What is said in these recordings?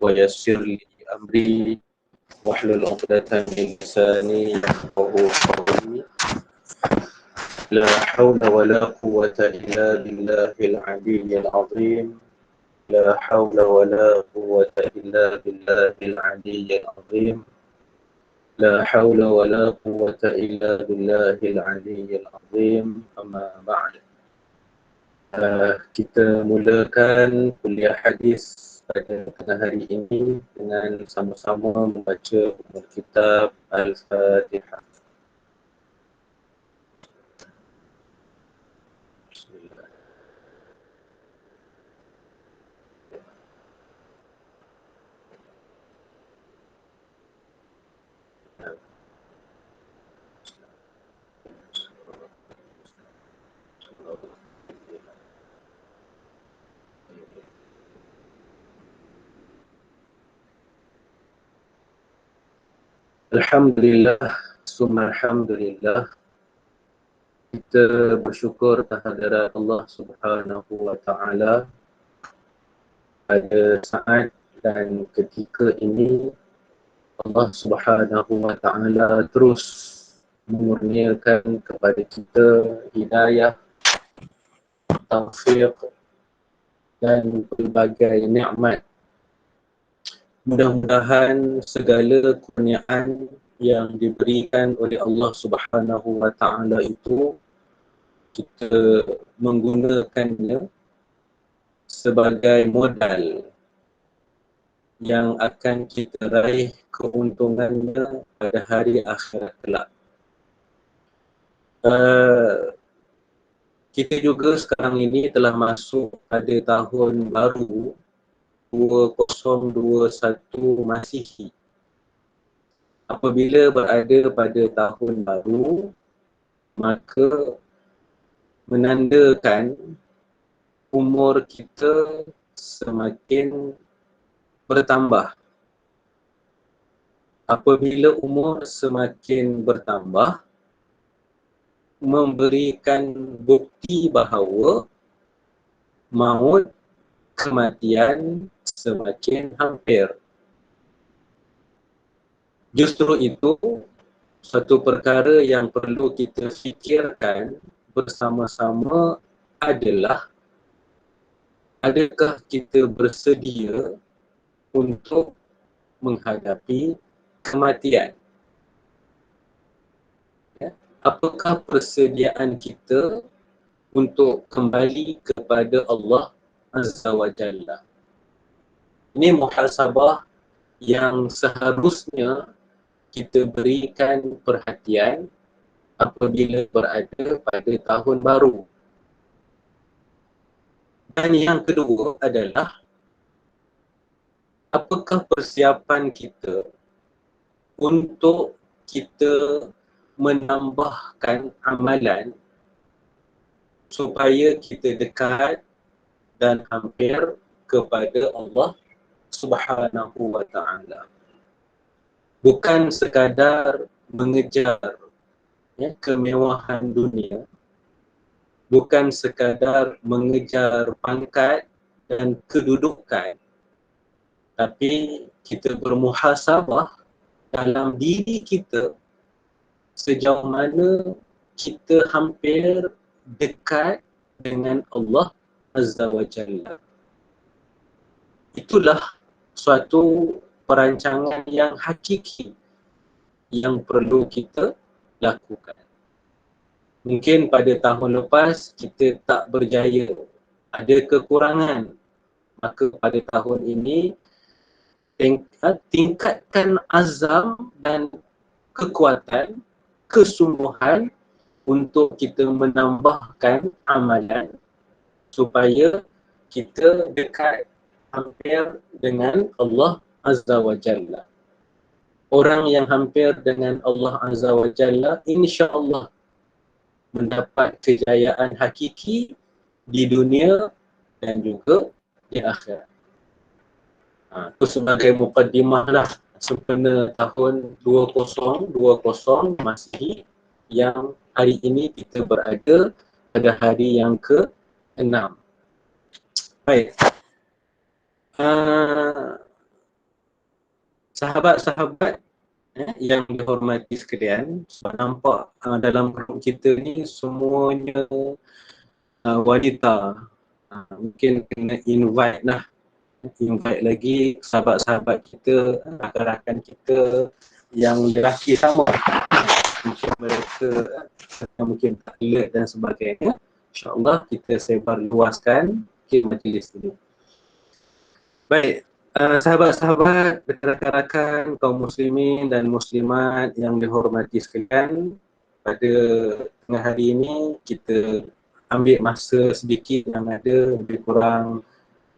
ويسر لي أمري واحلل عقدة من لساني يفقهوا قولي لا حول ولا قوة إلا بالله العلي العظيم لا حول ولا قوة إلا بالله العلي العظيم لا حول ولا قوة إلا بالله العلي العظيم أما بعد. Kita mulakan kuliah hadis pada tengah hari ini dengan sama-sama membaca kitab Al-Fatihah. Bismillah. Alhamdulillah, summa alhamdulillah. Kita bersyukur kehadirat Allah Subhanahu wa Ta'ala pada saat dan ketika ini Allah Subhanahu wa Ta'ala terus mengurniakan kepada kita hidayah, taufiq dan pelbagai nikmat. Mudah-mudahan segala kurniaan yang diberikan oleh Allah Subhanahu wa Ta'ala itu kita menggunakannya sebagai modal yang akan kita raih keuntungannya pada hari akhirat kelak. Kita juga sekarang ini telah masuk pada tahun baru 2021 Masihi. Apabila berada pada tahun baru, maka menandakan umur kita semakin bertambah. Apabila umur semakin bertambah, memberikan bukti bahawa maut, kematian semakin hampir. Justru itu satu perkara yang perlu kita fikirkan bersama-sama adalah adakah kita bersedia untuk menghadapi kematian? Apakah persediaan kita untuk kembali kepada Allah Azza wa Jalla? Ini muhasabah yang seharusnya kita berikan perhatian apabila berada pada tahun baru. Dan yang kedua adalah apakah persiapan kita untuk kita menambahkan amalan supaya kita dekat dan hampir kepada Allah Subhanahu wa Ta'ala. Bukan sekadar mengejar kemewahan dunia, bukan sekadar mengejar pangkat dan kedudukan, tapi kita bermuhasabah dalam diri kita sejauh mana kita hampir dekat dengan Allah Azza wa Jalla. Itulah suatu perancangan yang hakiki yang perlu kita lakukan. Mungkin pada tahun lepas kita tak berjaya, ada kekurangan. Maka pada tahun ini tingkatkan azam dan kekuatan, kesungguhan untuk kita menambahkan amalan supaya kita dekat hampir dengan Allah Azza wa Jalla. Orang yang hampir dengan Allah Azza wa Jalla insya-Allah mendapat kejayaan hakiki di dunia dan juga di akhirat. Itu sebagai mukaddimah lah sempena tahun 2020 Masihi yang hari ini kita berada pada hari yang ke-6. Baik. Sahabat-sahabat yang dihormati sekalian, sebab nampak dalam grup kita ni semuanya wanita. Mungkin kena invite lagi sahabat-sahabat kita, rakan-rakan kita yang lelaki sama. Mungkin mereka mungkin tak alert dan sebagainya. InsyaAllah kita sebar luaskan majlis ini. Baik, sahabat-sahabat, rakan-rakan kaum muslimin dan muslimat yang dihormati sekalian, pada tengah hari ini kita ambil masa sedikit yang ada, lebih kurang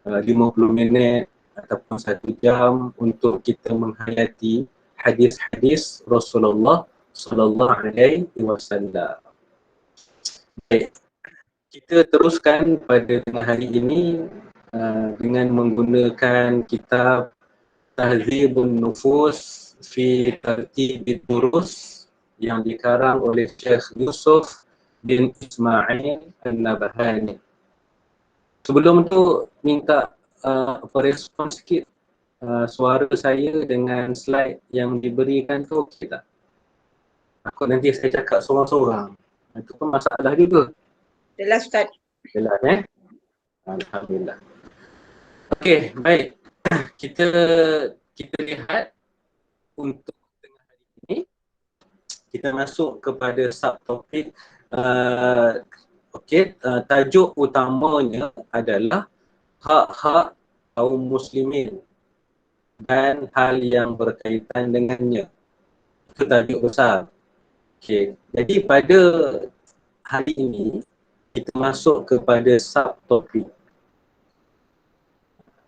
50 minit ataupun 1 jam untuk kita menghayati hadis-hadis Rasulullah sallallahu alaihi wasallam. Baik, kita teruskan pada tengah hari ini dengan menggunakan kitab Tahdzibun Nufus fi Tartibid Durus yang dikarang oleh Syekh Yusuf bin Ismail An-Nabhani. Sebelum tu minta respon sikit, suara saya dengan slide yang diberikan tu okey tak? Aku nanti saya cakap seorang-seorang. Itu pun masalah juga. Jelas Ustaz. Jelas Alhamdulillah. Okey, baik. Kita lihat untuk tengah hari ini kita masuk kepada subtopik. Tajuk utamanya adalah hak-hak kaum muslimin dan hal yang berkaitan dengannya. Itu tajuk besar. Okey, jadi pada hari ini kita masuk kepada subtopik.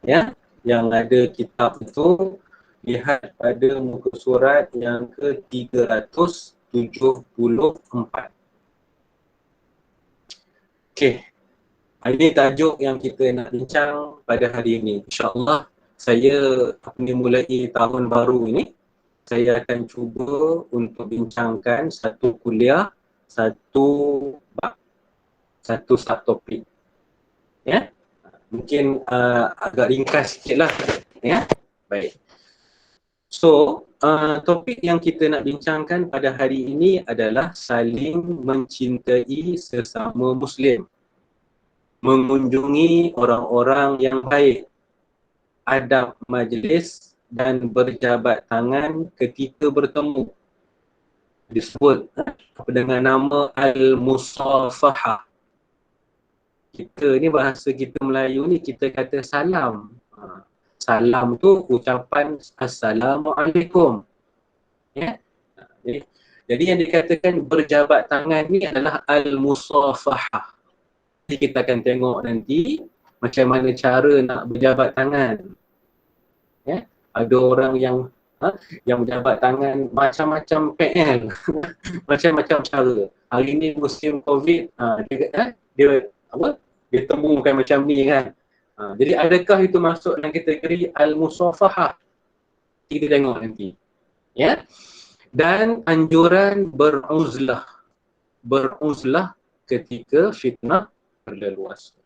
Ya, yang ada kitab itu, lihat pada muka surat yang ke-374. Okey, ini tajuk yang kita nak bincang pada hari ini. InsyaAllah saya mulai tahun baru ini, saya akan cuba untuk bincangkan satu kuliah, satu bab, satu subtopik. Ya, mungkin agak ringkas sikit lah. Ya, baik. So, topik yang kita nak bincangkan pada hari ini adalah saling mencintai sesama Muslim, mengunjungi orang-orang yang baik, adab majlis dan berjabat tangan ketika bertemu. Disebut dengan nama Al-Musafahah. Kita ni bahasa kita Melayu ni kita kata salam. Salam tu ucapan Assalamualaikum. Ya. Jadi yang dikatakan berjabat tangan ni adalah Al-Musafahah. Jadi kita akan tengok nanti macam mana cara nak berjabat tangan. Ya. Ada orang yang berjabat tangan macam-macam PL. Macam-macam cara. Hari ni musim COVID, dia temukan macam ni kan. Jadi adakah itu masuk dalam kategori Al-Musafahah? Kita tengok nanti. Ya. Dan anjuran beruzlah ketika fitnah berleluasa.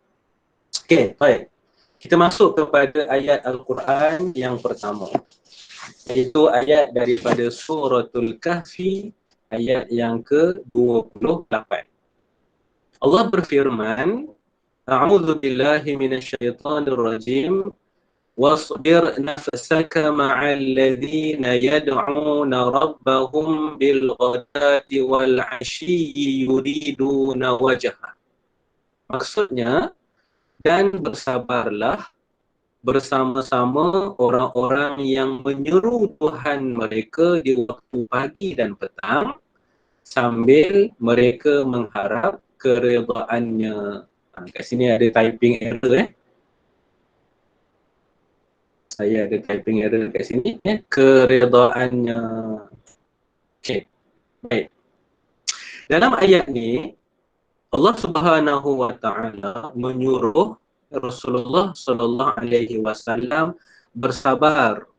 Okey, baik. Kita masuk kepada ayat Al-Quran yang pertama, iaitu ayat daripada Suratul Kahfi, ayat yang ke-28. Allah berfirman, A'udzu billahi minasyaitonir rajim. Wasbir nafsaka ma'al ladzina yad'una rabbahum bil ghadati wal 'ashiyyi yuriduna wajha. Maksudnya, dan bersabarlah bersama-sama orang-orang yang menyeru Tuhan mereka di waktu pagi dan petang sambil mereka mengharap keredaannya. Kat sini ada typing error Saya ada typing error kat sini keredaannya. Okey. Baik. Dalam ayat ni Allah Subhanahu wa taala menyuruh Rasulullah sallallahu alaihi wasallam bersabar.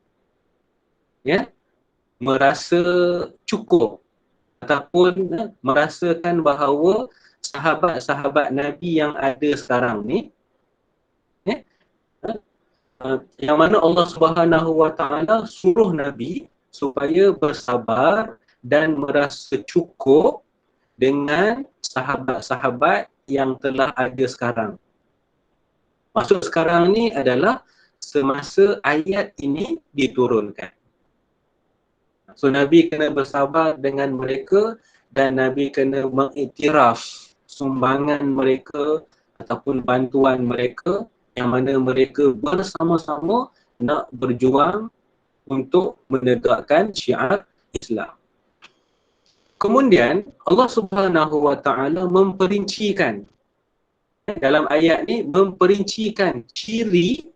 Ya. Merasa cukup ataupun merasakan bahawa sahabat-sahabat Nabi yang ada sekarang ni yang mana Allah Subhanahu Wa Taala suruh Nabi supaya bersabar dan merasa cukup dengan sahabat-sahabat yang telah ada sekarang. Maksud sekarang ni adalah semasa ayat ini diturunkan. So Nabi kena bersabar dengan mereka dan Nabi kena mengiktiraf sumbangan mereka ataupun bantuan mereka yang mana mereka bersama-sama nak berjuang untuk menegakkan syiar Islam. Kemudian Allah Subhanahu Wa Taala memperincikan dalam ayat ni, memperincikan ciri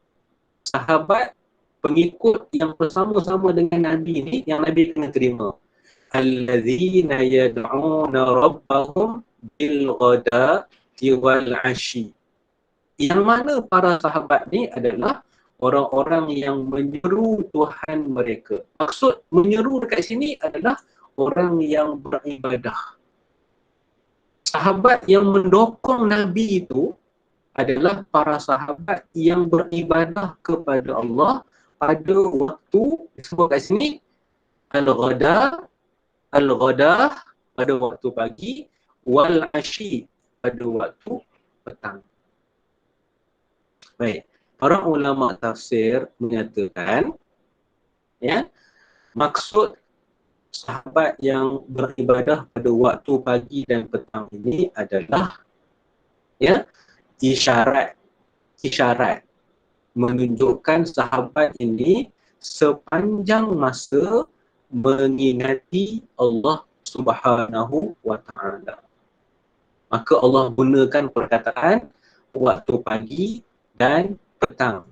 sahabat pengikut yang bersama-sama dengan Nabi ni yang Nabi kena terima. Allazina yad'una rabbahum bil ghadati wal 'ashi. Yang mana para sahabat ni adalah orang-orang yang menyeru Tuhan mereka. Maksud menyeru dekat sini adalah orang yang beribadah. Sahabat yang mendokong Nabi itu adalah para sahabat yang beribadah kepada Allah pada waktu disebut kat sini al-ghada pada waktu pagi, wal ashi pada waktu petang. Baik, para ulama tafsir menyatakan maksud sahabat yang beribadah pada waktu pagi dan petang ini adalah isyarat menunjukkan sahabat ini sepanjang masa mengingati Allah Subhanahu Wa Taala. Maka Allah gunakan perkataan waktu pagi dan petang.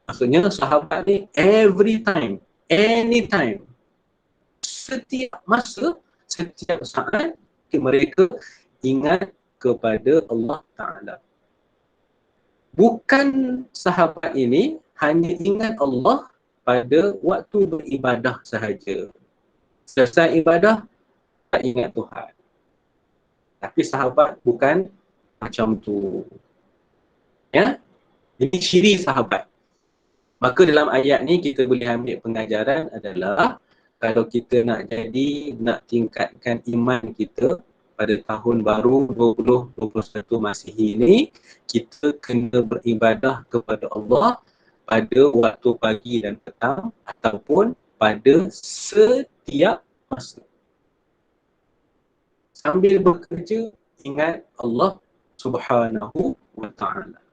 Maksudnya sahabat ni every time, anytime, setiap masa, setiap saat mereka ingat kepada Allah Ta'ala. Bukan sahabat ini hanya ingat Allah pada waktu beribadah sahaja. Selesai ibadah, tak ingat Tuhan. Tapi sahabat bukan macam tu. Ini ciri sahabat. Maka dalam ayat ni kita boleh ambil pengajaran adalah kalau kita nak tingkatkan iman kita pada tahun baru 2021 Masihi ini, kita kena beribadah kepada Allah pada waktu pagi dan petang ataupun pada setiap masa. Sambil bekerja, ingat Allah Subhanahu Wa Taala.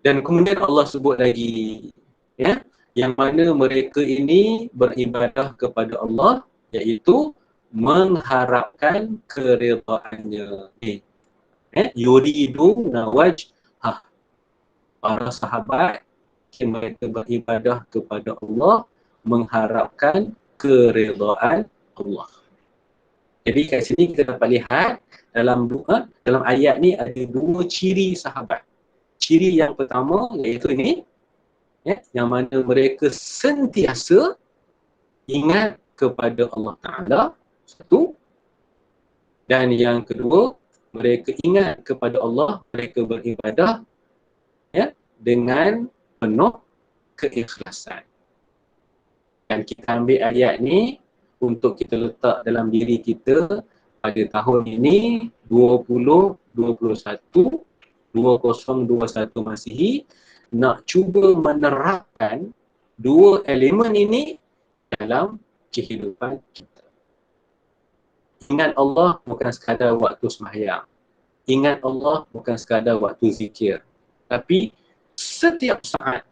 Dan kemudian Allah sebut lagi yang mana mereka ini beribadah kepada Allah iaitu mengharapkan keridhaannya. Yuridu nawajhah. Para sahabat mereka beribadah kepada Allah mengharapkan keridhaan Allah. Jadi kat sini kita dapat lihat dalam ayat ni ada dua ciri sahabat. Ciri yang pertama iaitu ini yang mana mereka sentiasa ingat kepada Allah Ta'ala, satu. Dan yang kedua, mereka ingat kepada Allah, mereka beribadah dengan penuh keikhlasan. Dan kita ambil ayat ni untuk kita letak dalam diri kita pada tahun ini 2021 Masihi, nak cuba menerapkan dua elemen ini dalam kehidupan kita. Ingat Allah bukan sekadar waktu sembahyang. Ingat Allah bukan sekadar waktu zikir. Tapi setiap saat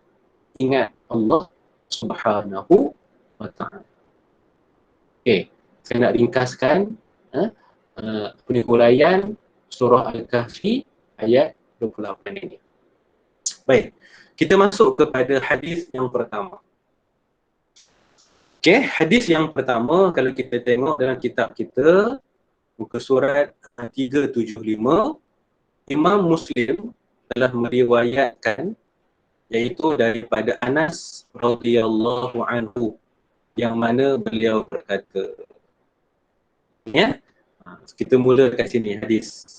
ingat Allah Subhanahu Wa Ta'ala. Okey, saya nak ringkaskan penghuraian surah Al-Kahfi ayat 28 ini. Baik, kita masuk kepada hadis yang pertama. Okey, hadis yang pertama kalau kita tengok dalam kitab kita, muka surat 375, Imam Muslim telah meriwayatkan iaitu daripada Anas radhiyallahu anhu yang mana beliau berkata, kita mula kat sini hadis.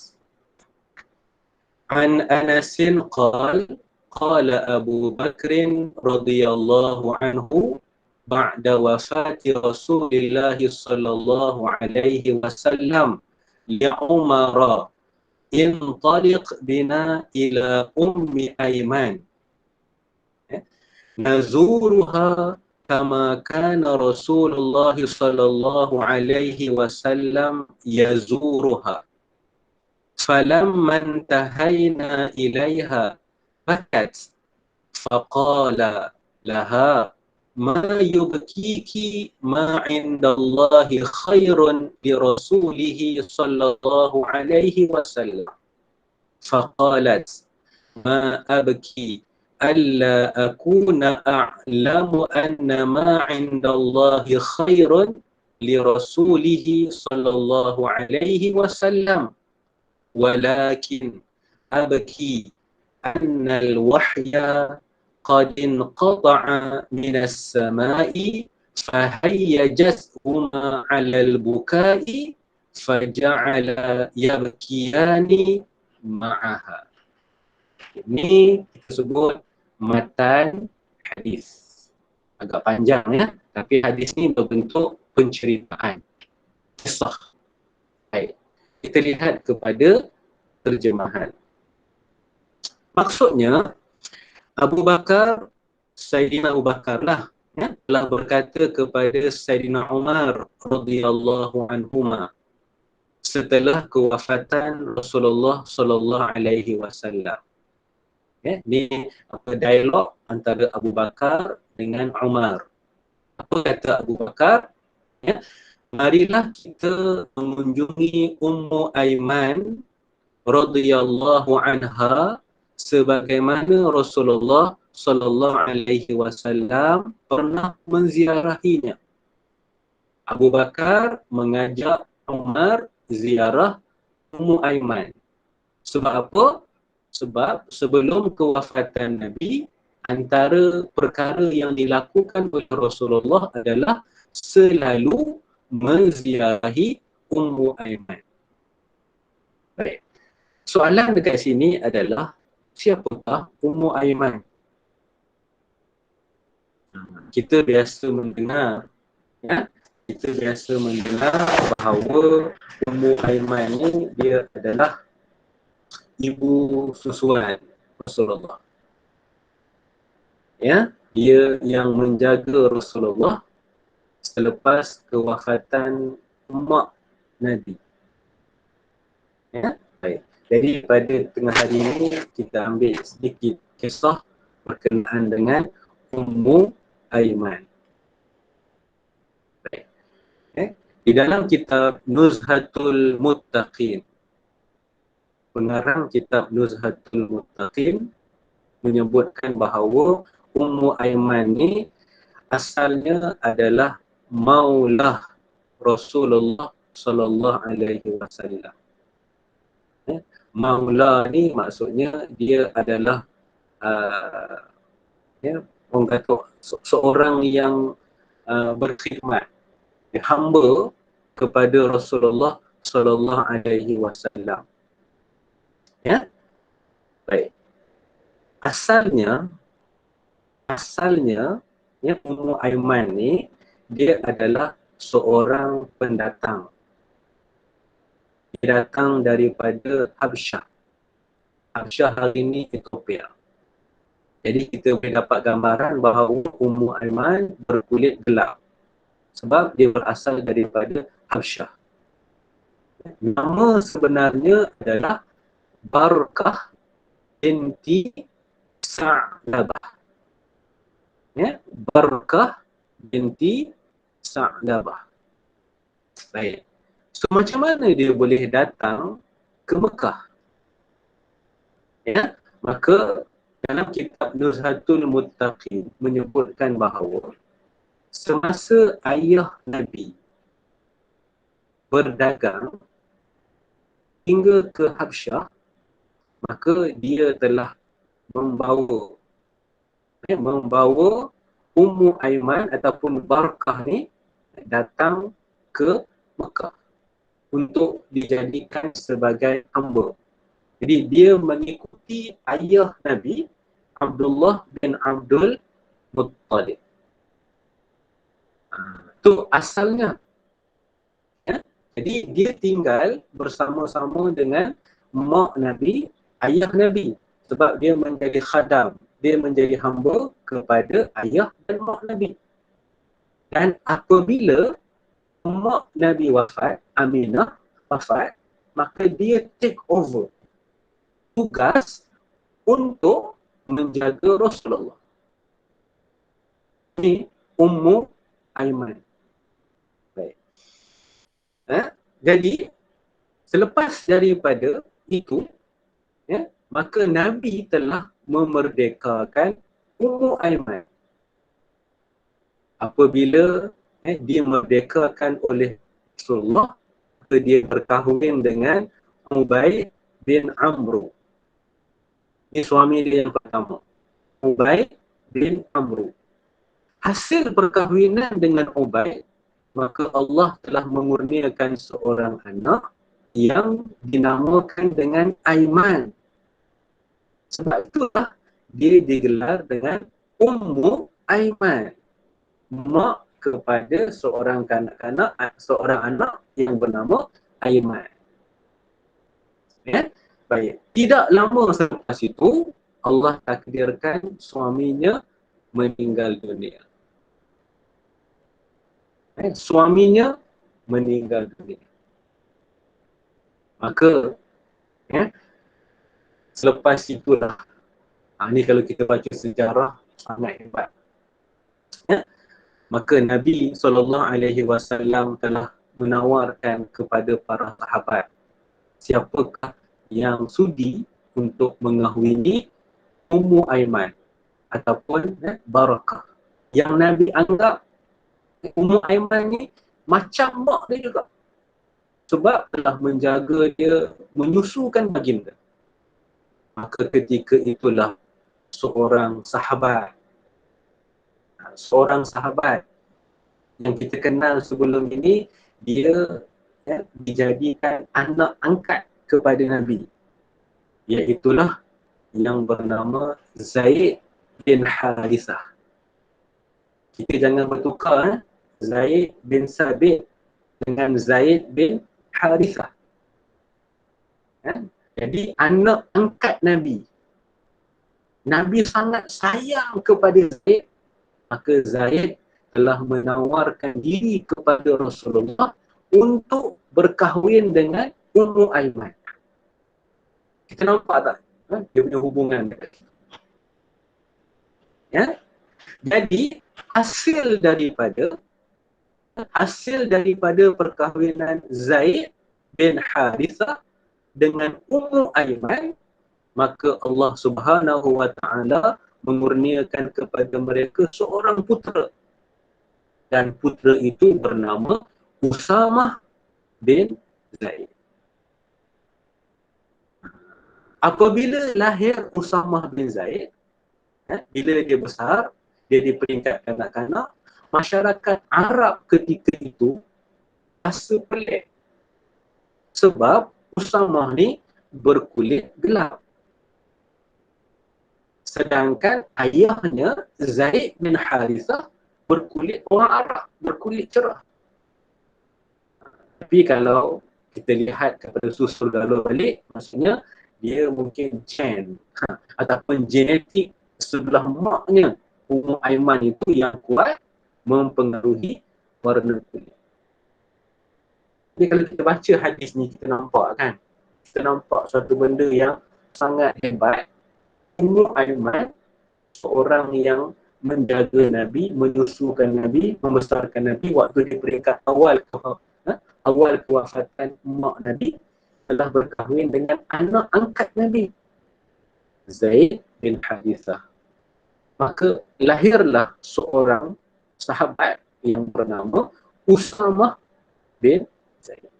An Anasin qal qala Abu Bakr radhiyallahu anhu ba'da wafati Rasulillah sallallahu alaihi wasallam li Umar intaliq bina ila ummi Aiman nazuruha kama kana Rasulullah sallallahu alaihi wasallam yazuruha falamma intahayna ilaiha bakat faqala laha ma yubkiki ma indallahi khairun li rasulihi sallallahu alaihi wasallam faqalat ma abki alla akuna a'lamu anna ma indallahi khairun li rasulihi sallallahu alaihi wasallam walakin abki anna al-wahya قد انقطع من السماء فهيجتهما على البكاء فجعل يبكيان معها. Ini kita sebut matan hadis. Agak panjang ya, tapi hadis ni berbentuk penceritaan, kisah. Baik, kita lihat kepada terjemahan. Maksudnya Abu Bakar, Sayyidina Abu Bakar lah ya, telah berkata kepada Sayyidina Umar radhiyallahu anhuma setelah kewafatan Rasulullah sallallahu alaihi wasallam. Ya, ini apa dialog antara Abu Bakar dengan Umar. Apa kata Abu Bakar? Ya, marilah kita mengunjungi Ummu Aiman radhiyallahu anha sebagaimana Rasulullah sallallahu alaihi wasallam pernah menziarahinya. Abu Bakar mengajak Umar ziarah Ummu Aiman. Sebab apa? Sebab sebelum kewafatan Nabi, antara perkara yang dilakukan oleh Rasulullah adalah selalu menziarahi Ummu Aiman. Baik. Soalan dekat sini adalah siapakah Ummu Aiman? Kita biasa mendengar ya, kita biasa mendengar bahawa Ummu Aiman ni dia adalah ibu susuan Rasulullah. Ya, dia yang menjaga Rasulullah selepas kewafatan mak Nabi. Ya, baik. Jadi pada tengah hari ini kita ambil sedikit kisah berkenaan dengan Ummu Aiman. Baik. Di dalam kitab Nuzhatul Muttaqin, pengarang kitab Nuzhatul Muttaqin menyebutkan bahawa Ummu Aiman ni asalnya adalah maulah Rasulullah sallallahu alaihi wasallam. Maula ni maksudnya dia adalah ya, orang kata seorang yang berkhidmat, hamba kepada Rasulullah sallallahu alaihi wasallam. Ya. Baik. Asalnya ya, Ummu Aiman ni dia adalah seorang pendatang. Dia datang daripada Habsyah. Habsyah hari ini Ethiopia. Jadi kita boleh dapat gambaran bahawa Ummu Aiman berkulit gelap sebab dia berasal daripada Habsyah. Nama sebenarnya adalah Barkah binti Sa'labah. Ya, Barkah binti Sa'labah. Baik. So macam mana dia boleh datang ke Mekah? Ya, maka dalam kitab Nuzhatul Muttaqin menyebutkan bahawa semasa ayah Nabi berdagang hingga ke Habsyah, maka dia telah membawa Ummu Aiman ataupun Barkah ni datang ke Mekah untuk dijadikan sebagai hamba. Jadi dia mengikuti ayah Nabi Abdullah bin Abdul Muttalib. Itu asalnya. Ya? Jadi dia tinggal bersama-sama dengan mak Nabi, ayah Nabi. Sebab dia menjadi khadam. Dia menjadi hamba kepada ayah dan mak Nabi. Dan apabila mak Nabi wafat, Aminah wafat, maka dia take over tugas untuk menjaga Rasulullah. Ini Ummu Aiman. Baik. Jadi selepas daripada itu, maka Nabi telah memerdekakan Ummu Aiman. Apabila dia merdekakan oleh Rasulullah, maka dia berkahwin dengan Ubaid bin Amru. Ini suami dia yang pertama, Ubaid bin Amru. Hasil perkahwinan dengan Ubaid, maka Allah telah mengurniakan seorang anak yang dinamakan dengan Aiman. Sebab itulah dia digelar dengan Ummu Aiman, mak kepada seorang kanak-kanak, seorang anak yang bernama Aiman. Ya? Baik. Tidak lama selepas itu, Allah takdirkan suaminya meninggal dunia. Suaminya meninggal dunia. Maka selepas itulah, ni kalau kita baca sejarah sangat hebat. Maka Nabi SAW telah menawarkan kepada para sahabat, siapakah yang sudi untuk mengahwini Ummu Aiman ataupun Barakah. Yang Nabi anggap Ummu Aiman ni macam mak dia juga, sebab telah menjaga dia, menyusukan baginda. Maka ketika itulah seorang sahabat yang kita kenal sebelum ini, dia dijadikan anak angkat kepada Nabi, iaitulah yang bernama Zaid bin Harithah. Kita jangan bertukar Zaid bin Sabit dengan Zaid bin Harithah. Jadi anak angkat Nabi. Nabi sangat sayang kepada Zaid, maka Zaid telah menawarkan diri kepada Rasulullah untuk berkahwin dengan Ummu Aiman. Kita nampak tak? Dia punya hubungan dekat kita. Jadi hasil daripada perkahwinan Zaid bin Harithah dengan Ummu Aiman, maka Allah Subhanahu wa taala mengurniakan kepada mereka seorang putera. Dan putera itu bernama Usamah bin Zaid. Apabila lahir Usamah bin Zaid, bila dia besar, dia di peringkat kanak-kanak, masyarakat Arab ketika itu rasa pelik. Sebab Usamah ni berkulit gelap. Sedangkan ayahnya Zaid bin Harithah berkulit orang Arab, berkulit cerah. Tapi kalau kita lihat kepada susul galur balik, maksudnya dia mungkin gen ataupun genetik sebelah maknya Ummu Aiman itu yang kuat mempengaruhi warna kulit. Jadi kalau kita baca hadis ni, kita nampak satu benda yang sangat hebat. Ummu Aiman seorang yang menjaga Nabi, menyusukan Nabi, membesarkan Nabi waktu di peringkat awal kewafatan mak Nabi, telah berkahwin dengan anak angkat Nabi, Zaid bin Harithah. Maka lahirlah seorang sahabat yang bernama Usamah bin Zaid.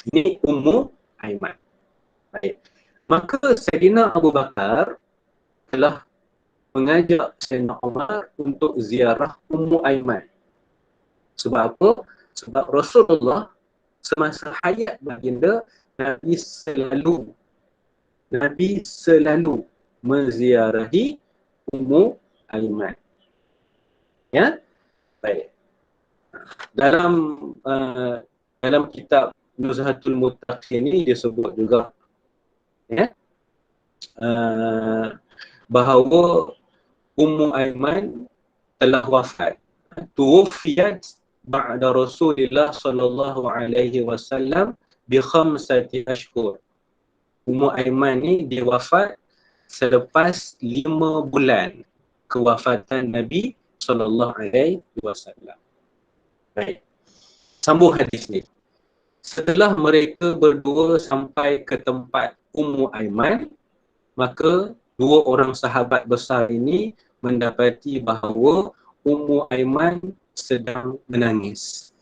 Ini Ummu Aiman. Baik. Maka Sayyidina Abu Bakar telah mengajak Sayyidina Umar untuk ziarah Ummu Aiman. Sebab apa? Sebab Rasulullah semasa hayat baginda, Nabi selalu menziarahi Ummu Aiman. Ya, baik. Dalam dalam kitab Nuzhatul Muttaqin ini dia sebut juga, ya, bahawa Ummu Aiman telah wafat. Tuwfiyat ba'da Rasulillah sallallahu alaihi wasallam bi khamsati ashhur. Ummu Aiman ni dia wafat selepas 5 bulan kewafatan Nabi sallallahu alaihi wasallam. Baik. Sambung hadis ni. Setelah mereka berdua sampai ke tempat Ummu Aiman, maka dua orang sahabat besar ini mendapati bahawa Ummu Aiman sedang menangis.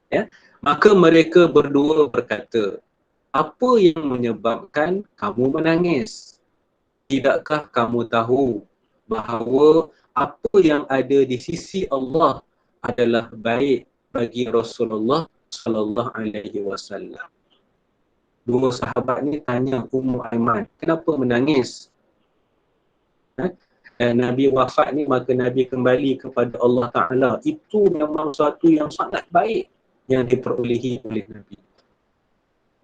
Ya, maka mereka berdua berkata, "Apa yang menyebabkan kamu menangis? Tidakkah kamu tahu bahawa apa yang ada di sisi Allah adalah baik bagi Rasulullah sallallahu alaihi wasallam?" Dua sahabat ni tanya Ummu Aiman, "Kenapa menangis?" Dan Nabi wafat ni, maka Nabi kembali kepada Allah Ta'ala. Itu memang sesuatu yang sangat baik yang diperolehi oleh Nabi.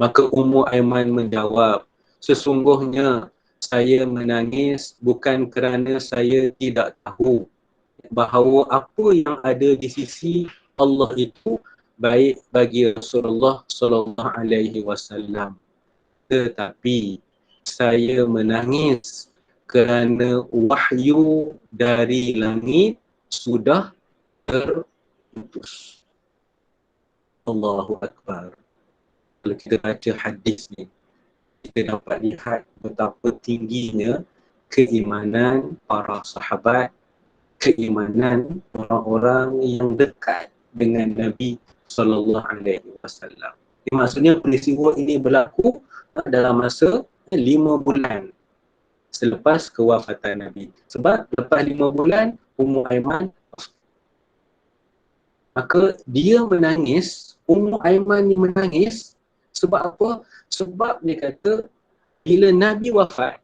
Maka Ummu Aiman menjawab, "Sesungguhnya saya menangis bukan kerana saya tidak tahu bahawa apa yang ada di sisi Allah itu baik bagi Rasulullah sallallahu alaihi wasallam, tetapi saya menangis kerana wahyu dari langit sudah terputus." Allahu Akbar. Kalau kita baca hadis ni, kita dapat lihat betapa tingginya keimanan para sahabat, keimanan orang-orang yang dekat dengan Nabi sallallahu alaihi wasallam. Maksudnya peristiwa ini berlaku dalam masa 5 bulan selepas kewafatan Nabi. Sebab lepas 5 bulan Ummu Aiman, maka dia menangis, Ummu Aiman ni menangis sebab apa? Sebab dia kata bila Nabi wafat,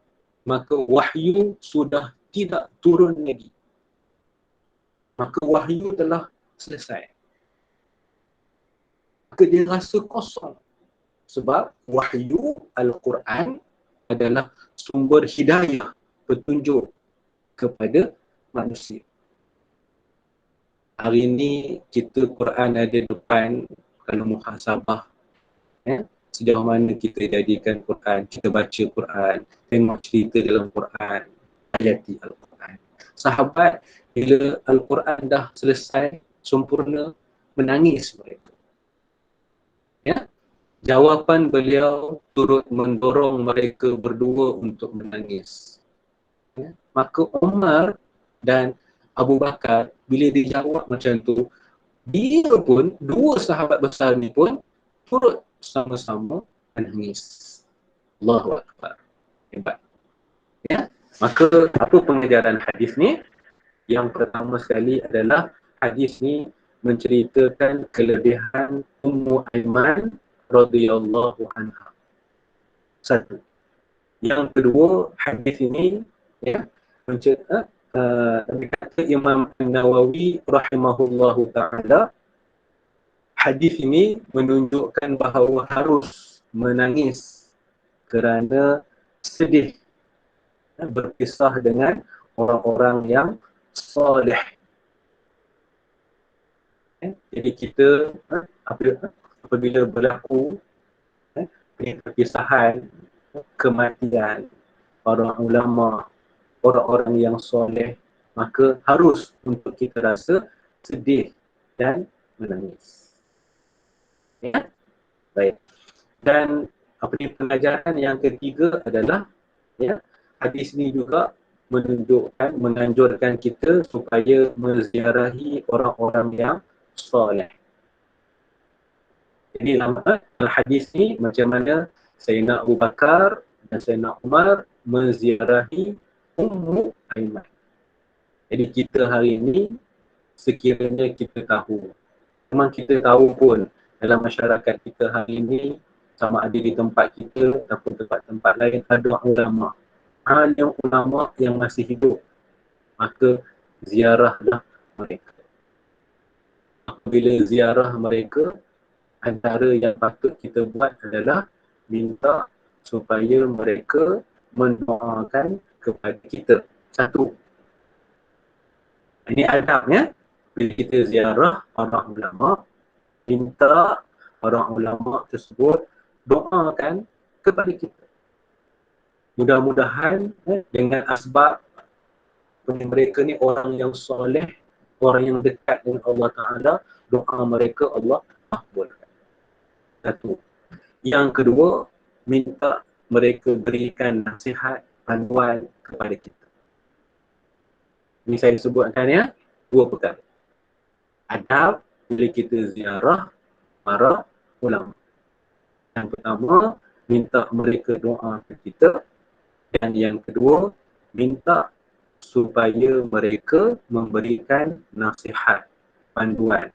maka wahyu sudah tidak turun lagi. Maka wahyu telah selesai. Maka dia rasa kosong. Sebab wahyu Al-Quran adalah sumber hidayah, petunjuk kepada manusia. Hari ini kita Quran ada depan, kalau muhasabah, sejauh mana kita jadikan Quran, kita baca Quran, tengok cerita dalam Quran, hayati Al-Quran. Sahabat bila Al-Quran dah selesai, sempurna, menangis mereka. Ya? Jawapan beliau turut mendorong mereka berdua untuk menangis. Ya? Maka Umar dan Abu Bakar bila dijawab macam tu, dia pun, dua sahabat besar ni pun turut sama-sama menangis. Allahu Akbar. Hebat. Ya? Maka apa pengajaran hadis ni? Yang pertama sekali adalah hadis ni menceritakan kelebihan Ummu Aiman radhiyallahu anha. Satu. Yang kedua, hadis ini kata Imam Nawawi rahimahullahu ta'ala, hadis ini menunjukkan bahawa harus menangis kerana sedih berpisah dengan orang-orang yang soleh. Jadi kita apabila berlaku perpisahan, kematian para ulama, orang-orang yang soleh, maka harus untuk kita rasa sedih dan menangis. Ya? Baik. Dan pelajaran yang ketiga adalah, ya, hadis ini juga menunjukkan, menganjurkan kita supaya menziarahi orang-orang yang soleh. Jadi dalam hadis ni macam mana Sayyidina Abu Bakar dan Sayyidina Umar menziarahi Ummu Aiman. Jadi kita hari ini sekiranya kita tahu, memang kita tahu pun dalam masyarakat kita hari ini, sama ada di tempat kita ataupun tempat-tempat lain, ada ulama alim ulama yang masih hidup, maka ziarahlah mereka. Apabila ziarah mereka, antara yang patut kita buat adalah minta supaya mereka mendoakan kepada kita. Satu, ini adabnya. Bila kita ziarah para ulama, minta para ulama tersebut doakan kepada kita. Mudah-mudahan dengan asbab mereka ni orang yang soleh, orang yang dekat dengan Allah Ta'ala, doa mereka Allah makbulkan. Satu. Yang kedua, minta mereka berikan nasihat, panduan kepada kita. Ini saya sebutkan ya, dua perkara. Adab bila kita ziarah para ulama. Yang pertama, minta mereka doa ke kita. Dan yang kedua, minta supaya mereka memberikan nasihat, panduan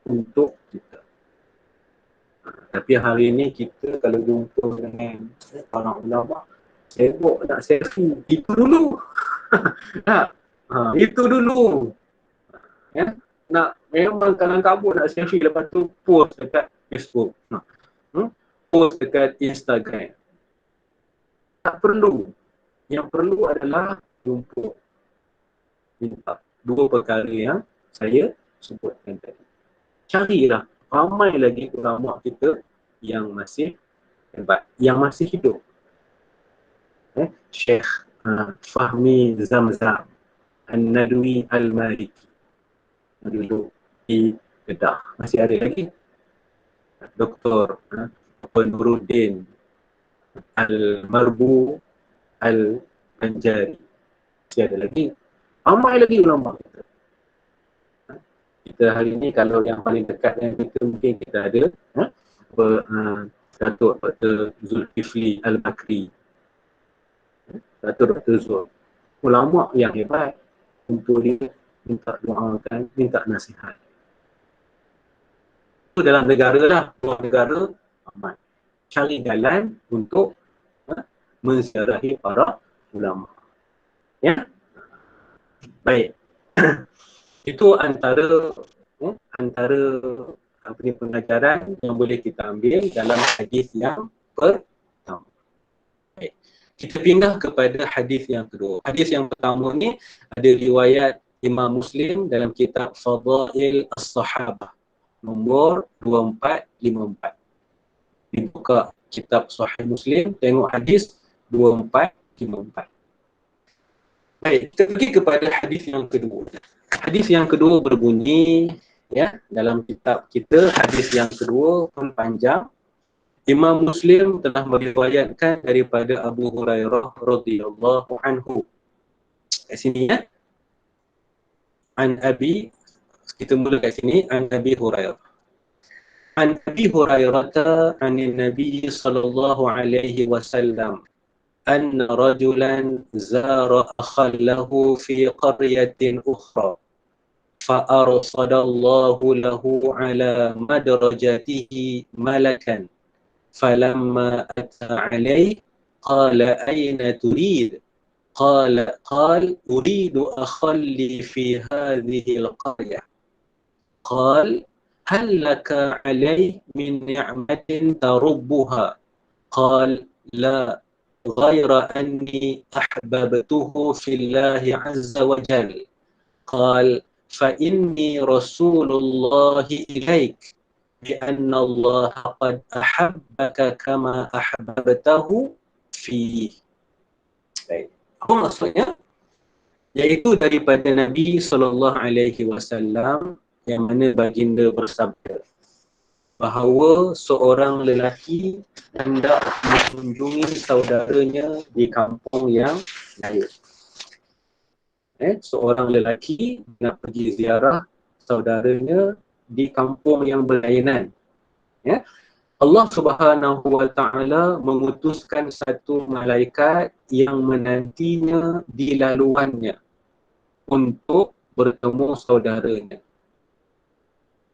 untuk kita. Tapi hari ini kita kalau jumpa dengan para ulama, sibuk nak selfie. Itu dulu. Itu dulu. Ya? Nak memang kalang kabut nak selfie, lepas tu post dekat Facebook. Post dekat Instagram. Tak perlu. Yang perlu adalah jumpa. Minta. Dua perkara yang saya sebutkan tadi. Carilah ramai lagi ulama kita yang masih hebat, yang masih hidup. Syekh Fahmi Zamzam An-Nadwi Al-Maliki dulu di Kedah, masih ada lagi. Dr. Nuruddin Al-Marbu Al-Banjari, masih ada lagi. Ramai lagi ulama kita. Kita hari ini kalau yang paling dekat dengan kita mungkin kita ada Datuk Dr. Zulkifli Al-Bakri, Datuk Dr. Zul. Ulama yang hebat untuk dia minta doakan, minta nasihat. Itu dalam negara lah, luar negara aman. Cari jalan untuk menziarahi para ulama. Ya. Baik. Itu antara pengajaran yang boleh kita ambil dalam hadis yang pertama. Baik. Kita pindah kepada hadis yang kedua. Hadis yang pertama ni ada riwayat Imam Muslim dalam kitab Fadail As-Sahabah nombor 2454. Dibuka kitab Sahih Muslim, tengok hadis 2454. Baik, kita pergi kepada hadis yang kedua. Hadis yang kedua berbunyi, ya, dalam kitab kita hadis yang kedua pun panjang. Imam Muslim telah meriwayatkan daripada Abu Hurairah radhiyallahu anhu. Kat sini ya. An Abi, kita mula kat sini, An Abi Hurairah. An Abi Hurairah anin Nabi sallallahu alaihi wasallam أن رجلا زار أخا له في قرية أخرى فأرصد الله له على مدرجته ملكا فلما أتى عليه قال أين تريد؟ قال أريد أخا لي في هذه القرية. قال هل لك عليه من نعمة تربها؟ قال لا غير أني أحببته في الله عز وجل. قال فإني رسول الله إليك بأن الله قد أحبك كما أحببته فيه. Apa maksudnya? Iaitu daripada Nabi SAW yang mana baginda bersabda bahawa seorang lelaki hendak mengunjungi saudaranya di kampung yang lain. Seorang lelaki nak pergi ziarah saudaranya di kampung yang berlainan. Allah Subhanahu wa Ta'ala mengutuskan satu malaikat yang menantinya di laluannya untuk bertemu saudaranya.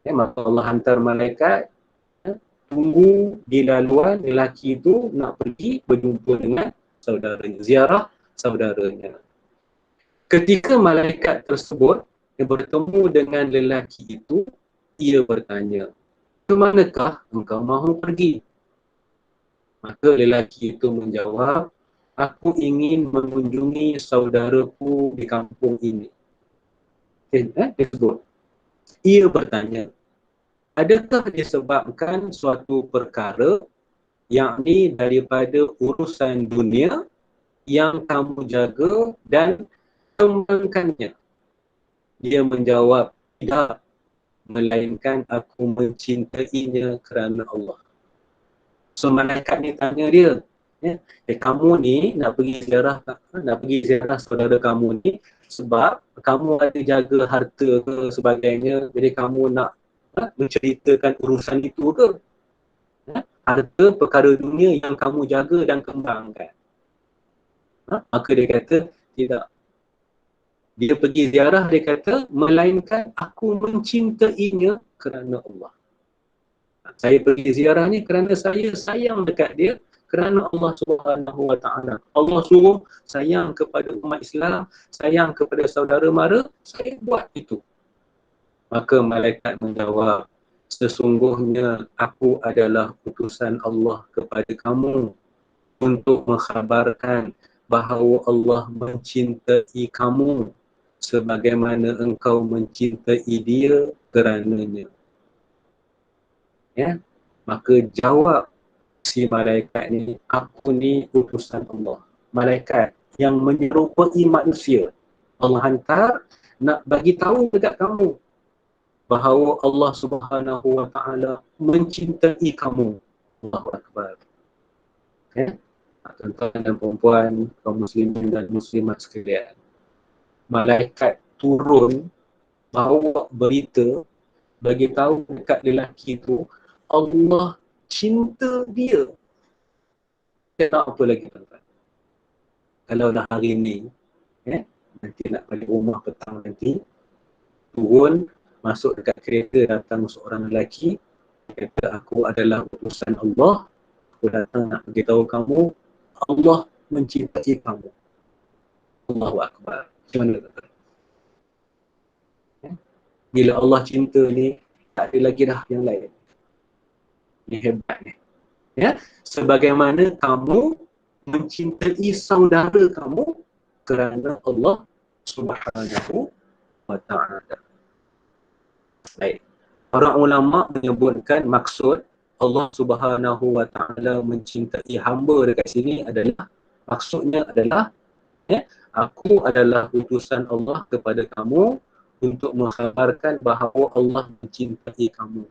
Maka Allah hantar malaikat tunggu di laluan lelaki itu nak pergi berjumpa dengan saudaranya. Ziarah saudaranya. Ketika malaikat tersebut bertemu dengan lelaki itu, ia bertanya, "Ke manakah engkau mahu pergi?" Maka lelaki itu menjawab, "Aku ingin mengunjungi saudaraku di kampung ini." Dia sebut. Ia bertanya, "Adakah disebabkan suatu perkara, yakni daripada urusan dunia yang kamu jaga dan kembangkannya?" Dia menjawab, "Tidak, melainkan aku mencintainya kerana Allah." So malaikat ni tanya dia, kamu ni nak pergi ziarah saudara kamu ni sebab kamu ada jaga harta ke sebagainya, jadi kamu nak menceritakan urusan itu ke? Harta perkara dunia yang kamu jaga dan kembangkan. Maka dia kata, tidak. Dia pergi ziarah, dia kata, melainkan aku mencintainya kerana Allah. Saya pergi ziarah ni kerana saya sayang dekat dia kerana Allah Subhanahu Wa Taala. Allah suruh sayang kepada umat Islam, sayang kepada saudara mara, saya buat itu. Maka malaikat menjawab, "Sesungguhnya aku adalah utusan Allah kepada kamu untuk mengkhabarkan bahawa Allah mencintai kamu sebagaimana engkau mencintai dia kerananya." Ya, maka jawab si malaikat ni, "Aku ni utusan Allah." Malaikat yang menyerupai manusia. Allah hantar nak bagi tahu dekat kamu bahawa Allah Subhanahu Wa Taala mencintai kamu. Allahu Akbar. Ya, tuan-tuan dan puan-puan, kaum muslimin dan muslimat sekalian. Malaikat turun bawa berita bagi tahu dekat lelaki itu Allah cinta dia. Dia nak apa lagi tuan-tuan? Kalau dah hari ni, nanti nak balik rumah petang nanti, turun, masuk dekat kereta, datang seorang lelaki, kata, "Aku adalah utusan Allah, aku datang nak beritahu kamu, Allah mencintai kamu." Allahu Akbar. Macam mana tuan-tuan? Bila Allah cinta ni, tak ada lagi dah yang lain. Ini hebat ni. Ya, sebagaimana kamu mencintai saudara kamu kerana Allah Subhanahu Wa Taala. Baik. Para ulama menyebutkan maksud Allah Subhanahu Wa Taala mencintai hamba dekat sini adalah, maksudnya adalah, aku adalah utusan Allah kepada kamu untuk mengkhabarkan bahawa Allah mencintai kamu.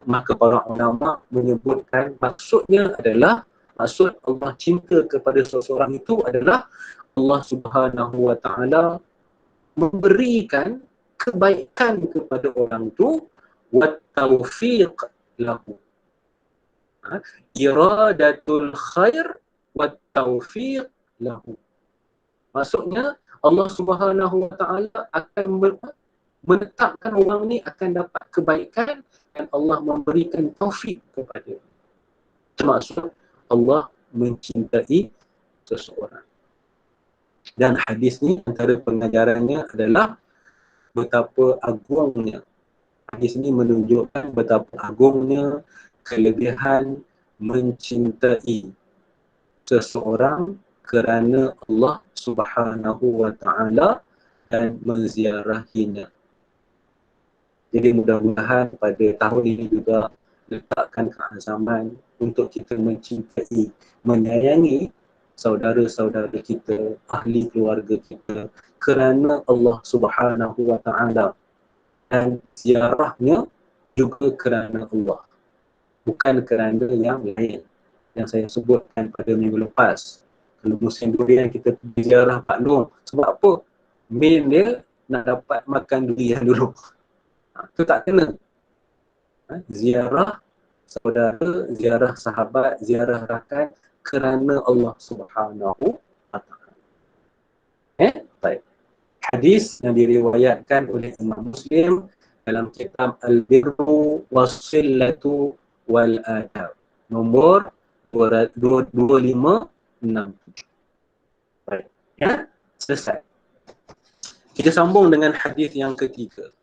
Maka para ulama menyebutkan maksudnya adalah, maksud Allah cinta kepada seseorang itu adalah Allah Subhanahu Wa Taala memberikan kebaikan kepada orang itu, wa taufiq lahu. Iradatul khair wa taufiq lahu. Maksudnya Allah Subhanahu Wa Taala akan menetapkan orang ni akan dapat kebaikan dan Allah memberikan taufik kepada. Maksud Allah mencintai seseorang. Dan hadis ni antara pengajarannya adalah betapa agungnya. Hadis ni menunjukkan betapa agungnya kelebihan mencintai seseorang kerana Allah Subhanahu Wa Taala dan menziarahinya. Jadi mudah-mudahan pada tahun ini juga letakkan keazaman untuk kita mencintai, menyayangi saudara-saudara kita, ahli keluarga kita kerana Allah Subhanahu Wa Taala, dan ziarahnya juga kerana Allah, bukan kerana yang lain yang saya sebutkan pada minggu lepas. Kalau musim durian kita pergi ziarah Pak Long, sebab apa? Main dia nak dapat makan durian dulu. Itu tak kena. Ziarah saudara, ziarah sahabat, ziarah rakan kerana Allah Subhanahu Wa Taala. Baik. Hadis yang diriwayatkan oleh Imam Muslim dalam kitab Al-Birru Was-Sillatu Wal-Adab, nombor 2567. Ya, selesai. Kita sambung dengan hadis yang ketiga.